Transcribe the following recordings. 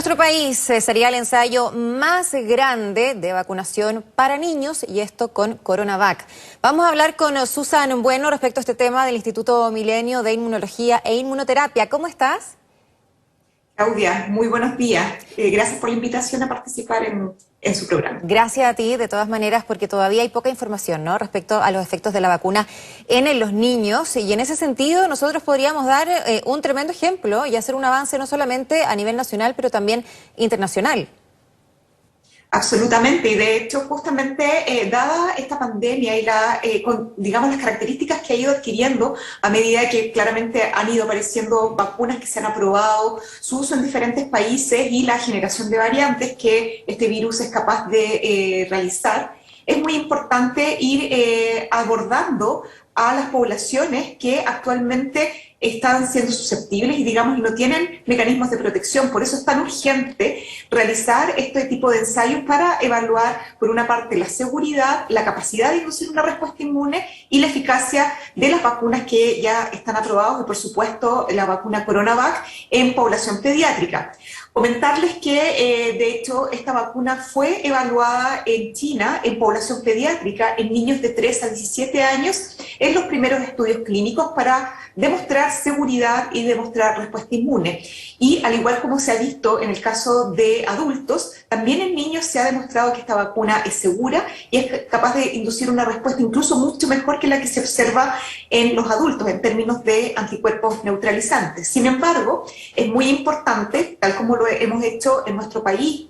nuestro país sería el ensayo más grande de vacunación para niños y esto con Coronavac. Vamos a hablar con Susan Bueno respecto a este tema del Instituto Milenio de Inmunología e Inmunoterapia. ¿Cómo estás? Claudia, muy buenos días. Gracias por la invitación a participar en su programa. Gracias a ti, de todas maneras, porque todavía hay poca información, ¿no?, respecto a los efectos de la vacuna en los niños. Y en ese sentido, nosotros podríamos dar un tremendo ejemplo y hacer un avance no solamente a nivel nacional, pero también internacional. Absolutamente, y de hecho justamente dada esta pandemia y digamos las características que ha ido adquiriendo a medida que claramente han ido apareciendo vacunas que se han aprobado, su uso en diferentes países y la generación de variantes que este virus es capaz de realizar, es muy importante ir abordando a las poblaciones que actualmente están siendo susceptibles y digamos no tienen mecanismos de protección. Por eso es tan urgente realizar este tipo de ensayos para evaluar, por una parte, la seguridad, la capacidad de inducir una respuesta inmune y la eficacia de las vacunas que ya están aprobadas y, por supuesto, la vacuna Coronavac en población pediátrica. Comentarles que, de hecho, esta vacuna fue evaluada en China, en población pediátrica, en niños de 3 a 17 años, en los primeros estudios clínicos para demostrar seguridad y demostrar respuesta inmune. Y al igual como se ha visto en el caso de adultos, también en niños se ha demostrado que esta vacuna es segura y es capaz de inducir una respuesta incluso mucho mejor que la que se observa en los adultos en términos de anticuerpos neutralizantes. Sin embargo, es muy importante, tal como lo hemos hecho en nuestro país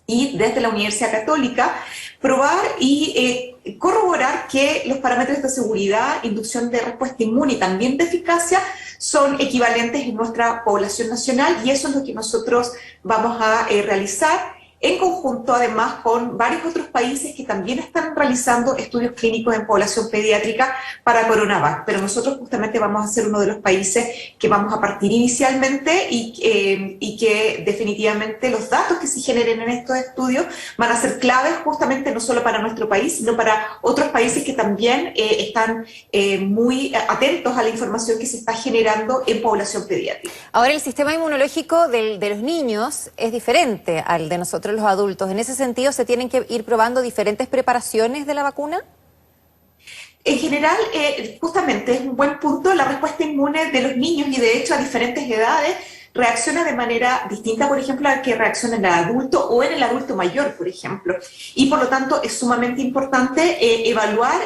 y desde la Universidad Católica, probar y corroborar que los parámetros de seguridad, inducción de respuesta inmune y también de eficacia son equivalentes en nuestra población nacional, y eso es lo que nosotros vamos a realizar en conjunto además con varios otros países que también están realizando estudios clínicos en población pediátrica para Coronavac, pero nosotros justamente vamos a ser uno de los países que vamos a partir inicialmente y que definitivamente los datos que se generen en estos estudios van a ser claves justamente no solo para nuestro país, sino para otros países que también están muy atentos a la información que se está generando en población pediátrica. Ahora, el sistema inmunológico de los niños es diferente al de nosotros los adultos. ¿En ese sentido se tienen que ir probando diferentes preparaciones de la vacuna? En general, justamente es un buen punto, la respuesta inmune de los niños y de hecho a diferentes edades reacciona de manera distinta, por ejemplo, a que reacciona en el adulto o en el adulto mayor, por ejemplo. Y por lo tanto es sumamente importante evaluar,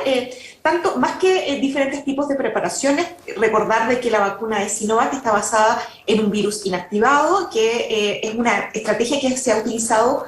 tanto más que diferentes tipos de preparaciones, recordar de que la vacuna de Sinovac está basada en un virus inactivado, que es una estrategia que se ha utilizado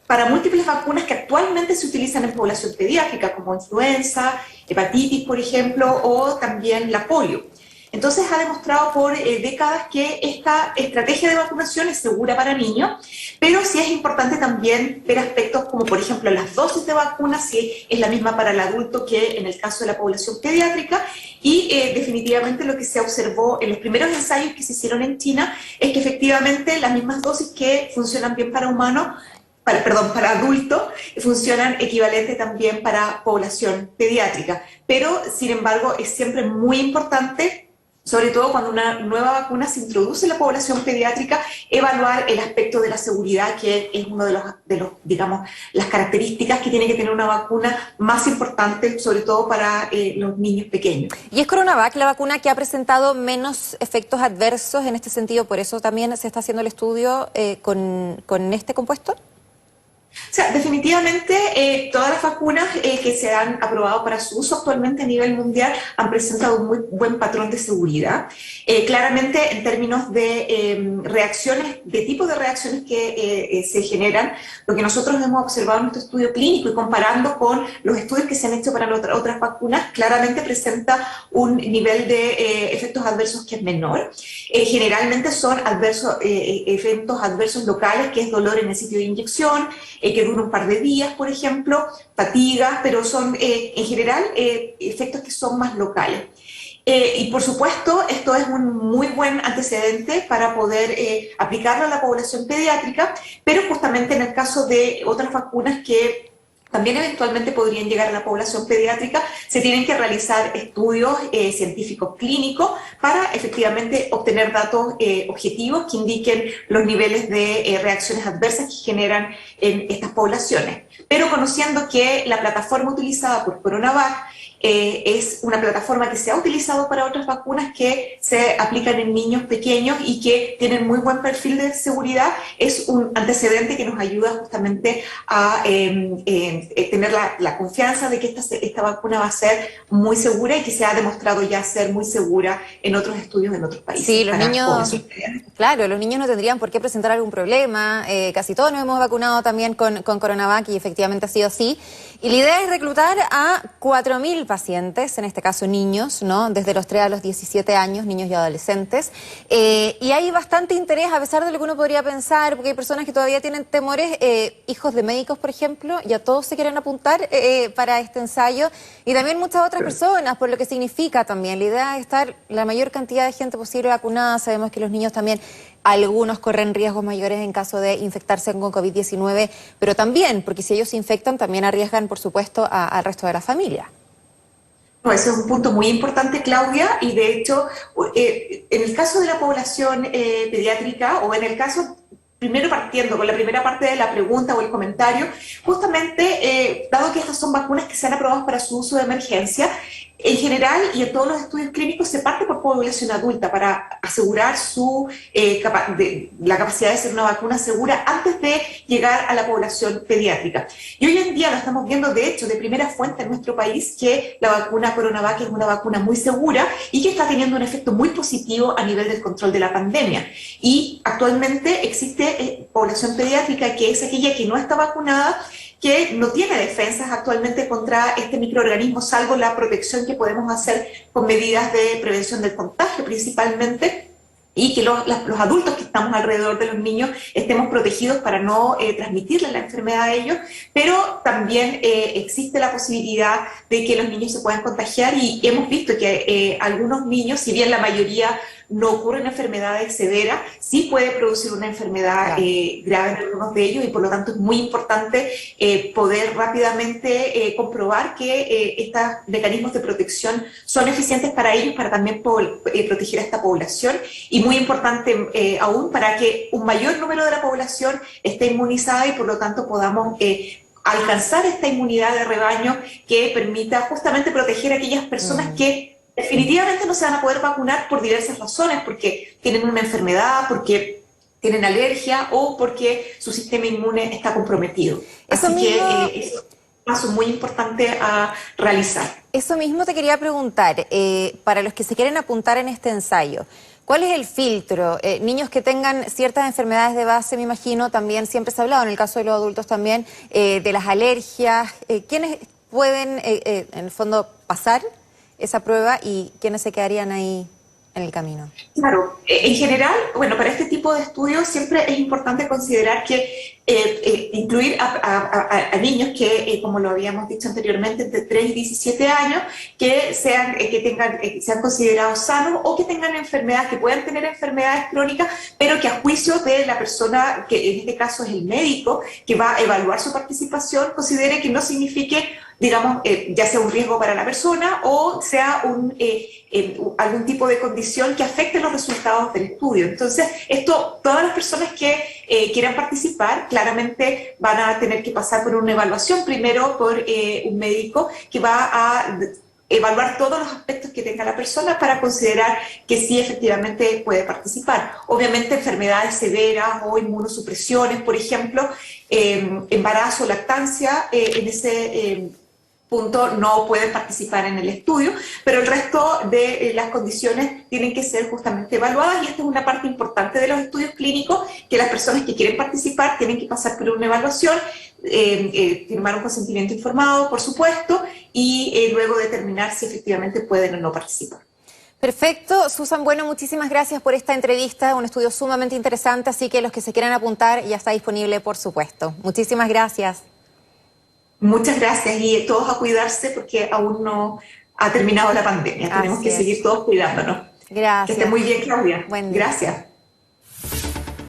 para múltiples vacunas que actualmente se utilizan en población pediátrica, como influenza, hepatitis, por ejemplo, o también la polio. Entonces ha demostrado por décadas que esta estrategia de vacunación es segura para niños, pero sí es importante también ver aspectos como, por ejemplo, las dosis de vacunas, si es la misma para el adulto que en el caso de la población pediátrica, y definitivamente lo que se observó en los primeros ensayos que se hicieron en China es que efectivamente las mismas dosis que funcionan bien para humanos, para adultos, funcionan equivalente también para población pediátrica. Pero, sin embargo, es siempre muy importante, sobre todo cuando una nueva vacuna se introduce en la población pediátrica, evaluar el aspecto de la seguridad, que es uno de los digamos, las características que tiene que tener una vacuna más importante, sobre todo para los niños pequeños. ¿Y es Coronavac la vacuna que ha presentado menos efectos adversos en este sentido? ¿Por eso también se está haciendo el estudio con este compuesto? O sea, definitivamente todas las vacunas que se han aprobado para su uso actualmente a nivel mundial han presentado un muy buen patrón de seguridad. Claramente en términos de reacciones, de tipo de reacciones que se generan, lo que nosotros hemos observado en nuestro estudio clínico y comparando con los estudios que se han hecho para otras vacunas, claramente presenta un nivel de efectos adversos que es menor. Generalmente son eventos adversos locales, que es dolor en el sitio de inyección, que dura un par de días, por ejemplo, fatiga, pero son en general efectos que son más locales. Y por supuesto, esto es un muy buen antecedente para poder aplicarlo a la población pediátrica, pero justamente en el caso de otras vacunas que también eventualmente podrían llegar a la población pediátrica, se tienen que realizar estudios científicos clínicos para efectivamente obtener datos objetivos que indiquen los niveles de reacciones adversas que generan en estas poblaciones. Pero conociendo que la plataforma utilizada por CoronaVac es una plataforma que se ha utilizado para otras vacunas que se aplican en niños pequeños y que tienen muy buen perfil de seguridad, es un antecedente que nos ayuda justamente a tener la confianza de que esta vacuna va a ser muy segura y que se ha demostrado ya ser muy segura en otros estudios en otros países. Sí, los niños, claro, los niños no tendrían por qué presentar algún problema. Casi todos nos hemos vacunado también con CoronaVac y efectivamente ha sido así. Y la idea es reclutar a 4.000 pacientes, en este caso niños, ¿no? Desde los 3 a los 17 años, niños y adolescentes. Y hay bastante interés, a pesar de lo que uno podría pensar, porque hay personas que todavía tienen temores, hijos de médicos, por ejemplo, ya todos se quieren apuntar para este ensayo. Y también muchas otras personas, por lo que significa también. La idea es estar la mayor cantidad de gente posible vacunada. Sabemos que los niños también, algunos corren riesgos mayores en caso de infectarse con COVID-19, pero también, porque si ellos se infectan, también arriesgan, por supuesto, al resto de la familia. No, ese es un punto muy importante, Claudia, y de hecho, en el caso de la población pediátrica, o en el caso, primero partiendo con la primera parte de la pregunta o el comentario, justamente, dado que estas son vacunas que se han aprobado para su uso de emergencia, en general y en todos los estudios clínicos se parte por población adulta para asegurar la capacidad de ser una vacuna segura antes de llegar a la población pediátrica. Y hoy en día lo estamos viendo, de hecho, de primera fuente en nuestro país, que la vacuna CoronaVac es una vacuna muy segura y que está teniendo un efecto muy positivo a nivel del control de la pandemia. Y actualmente existe población pediátrica que es aquella que no está vacunada, que no tiene defensas actualmente contra este microorganismo, salvo la protección que podemos hacer con medidas de prevención del contagio principalmente, y que los adultos que estamos alrededor de los niños estemos protegidos para no transmitirle la enfermedad a ellos, pero también existe la posibilidad de que los niños se puedan contagiar y hemos visto que algunos niños, si bien la mayoría no ocurren enfermedades severas, sí puede producir una enfermedad grave en algunos de ellos y por lo tanto es muy importante poder rápidamente comprobar que estos mecanismos de protección son eficientes para ellos, para también proteger a esta población y muy importante aún para que un mayor número de la población esté inmunizada y por lo tanto podamos alcanzar esta inmunidad de rebaño que permita justamente proteger a aquellas personas que definitivamente no se van a poder vacunar por diversas razones, porque tienen una enfermedad, porque tienen alergia o porque su sistema inmune está comprometido. Así que es un paso muy importante a realizar. Eso mismo te quería preguntar, para los que se quieren apuntar en este ensayo, ¿cuál es el filtro? Niños que tengan ciertas enfermedades de base, me imagino, también siempre se ha hablado, en el caso de los adultos también, de las alergias. ¿Quiénes pueden, en el fondo, pasar esa prueba y quiénes se quedarían ahí en el camino? Claro, en general, bueno, para este tipo de estudios siempre es importante considerar que incluir a niños que, como lo habíamos dicho anteriormente, entre 3 y 17 años, que sean considerados sanos o que tengan enfermedades, que puedan tener enfermedades crónicas, pero que a juicio de la persona, que en este caso es el médico, que va a evaluar su participación, considere que no signifique, digamos, ya sea un riesgo para la persona o sea algún tipo de condición que afecte los resultados del estudio. Entonces, todas las personas que quieran participar, claramente van a tener que pasar por una evaluación, primero por un médico que va a evaluar todos los aspectos que tenga la persona para considerar que sí efectivamente puede participar. Obviamente enfermedades severas o inmunosupresiones, por ejemplo, embarazo, lactancia, en ese punto no pueden participar en el estudio, pero el resto de las condiciones tienen que ser justamente evaluadas y esta es una parte importante de los estudios clínicos, que las personas que quieren participar tienen que pasar por una evaluación, firmar un consentimiento informado, por supuesto, y luego determinar si efectivamente pueden o no participar. Perfecto. Susan, bueno, muchísimas gracias por esta entrevista, un estudio sumamente interesante, así que los que se quieran apuntar ya está disponible, por supuesto. Muchísimas gracias. Muchas gracias y todos a cuidarse porque aún no ha terminado la pandemia. Tenemos que seguir todos cuidándonos. Gracias. Que esté muy bien, Claudia. Buen día. Gracias.